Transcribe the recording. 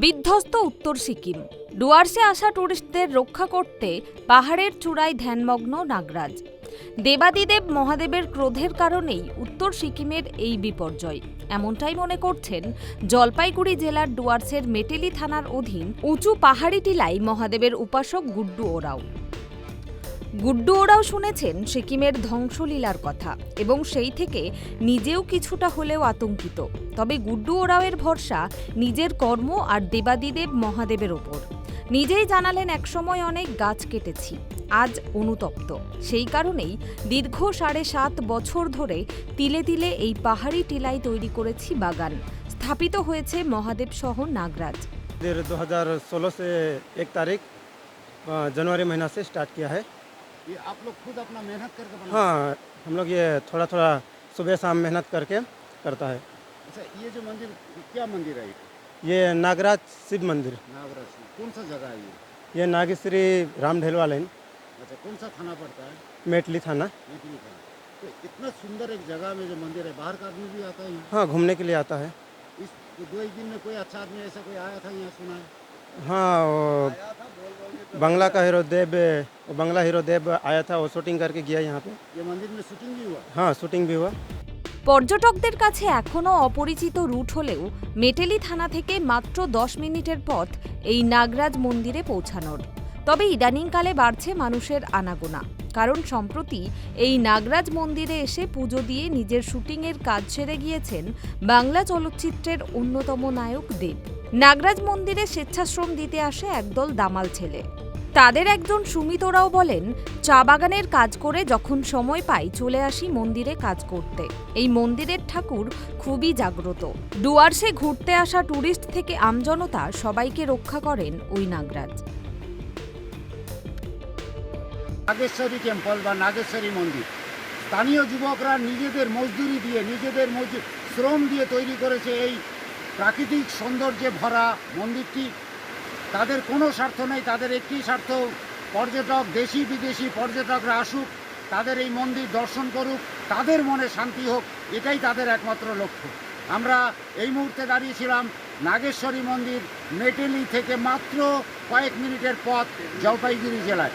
বিধ্বস্ত উত্তর সিকিম। ডুয়ার্সে আসা টুরিস্টদের রক্ষা করতে পাহাড়ের চূড়ায় ধ্যানমগ্ন নাগরাজ। দেবাদিদেব মহাদেবের ক্রোধের কারণেই উত্তর সিকিমের এই বিপর্যয়, এমনটাই মনে করছেন জলপাইগুড়ি জেলার ডুয়ার্সের মেটেলি থানার অধীন উঁচু পাহাড়ি টিলায় মহাদেবের উপাসক গুড্ডু ওরাও। গুড্ডু ওরাও শুনেছেন সিকিমের ধ্বংসলীলার কথা এবং সেই থেকে নিজেও কিছুটা হলেও আতঙ্কিত। তবে গুড্ডু ওরাওয়ের ভরসা নিজের কর্ম আর দেবাদিদেব মহাদেবের ওপর। নিজেই জানালেন, একসময় অনেক গাছ কেটেছি, আজ অনুতপ্ত। সেই কারণেই দীর্ঘ 7.5 বছর ধরে তিলে তিলে এই পাহাড়ি টিলায় তৈরি করেছি বাগান। স্থাপিত হয়েছে মহাদেব সহ নাগরাজ। 2016 से 1 तारीख जनवरी महीना से स्टार्ट किया है। ये आप लोग खुद अपना मेहनत करके बनाते हैं? हाँ, हम लोग ये थोड़ा थोड़ा सुबह शाम मेहनत करके करता है। अच्छा, ये जो मंदिर क्या मंदिर है? ये नागराज शिव मंदिर, नागराज कौन सा जगह है ये नागेश्वरी राम ढेलवा लाइन, अच्छा, कौन सा थाना पड़ता है? मेटली थाना। मेटली थाना। तो इतना सुंदर एक जगह में जो मंदिर है, बाहर का आदमी भी आता है यहाँ? हाँ, घूमने के लिए आता है। इस 2 दिन में कोई अच्छा आदमी ऐसा कोई आया था यहाँ, सुना है? हाँ, वो बंगला का हीरो देव, वो बंगला हीरो देव आया था, वो शूटिंग करके गया यहाँ पे। ये मंदिर में शूटिंग भी हुआ? हाँ, शूटिंग भी हुआ। পর্যটকদের কাছে এখনও অপরিচিত রুট হলেও মেটেলি থানা থেকে মাত্র 10 মিনিটের পথ এই নাগরাজ মন্দিরে পৌঁছানোর। তবে ইদানিংকালে বাড়ছে মানুষের আনাগোনা, কারণ সম্প্রতি এই নাগরাজ মন্দিরে এসে পুজো দিয়ে নিজের শুটিংয়ের কাজ সেরে গিয়েছেন বাংলা চলচ্চিত্রের অন্যতম নায়ক দেব। নাগরাজ মন্দিরে স্বেচ্ছাশ্রম দিতে আসে একদল দামাল ছেলে। তাদের একজন সুমিত ওরাও বলেন, চা বাগানের কাজ করে যখন সময় পাই চলে আসি মন্দিরে কাজ করতে। এই মন্দিরের ঠাকুর খুবই জাগ্রত। ডুয়ার্সে ঘুরতে আসা টুরিস্ট থেকে আমজনতা সবাইকে রক্ষা করেন ওই নাগরাজ। নাগেশ্বরী টেম্পল বা নাগেশ্বরী মন্দির স্থানীয় যুবকরা নিজেদের মজদুরি দিয়ে, নিজেদের শ্রম দিয়ে তৈরি করেছে এই প্রাকৃতিক সৌন্দর্যে ভরা মন্দিরটি। তাদের কোনো স্বার্থ নেই, তাদের একটি স্বার্থ, পর্যটক, দেশি বিদেশি পর্যটকরা আসুক, তাদের এই মন্দির দর্শন করুক, তাদের মনে শান্তি হোক, এটাই তাদের একমাত্র লক্ষ্য। আমরা এই মুহূর্তে দাঁড়িয়েছিলাম নাগেশ্বরী মন্দির, মেটেলি থেকে মাত্র কয়েক মিনিটের পথ, জলপাইগুড়ি জেলায়।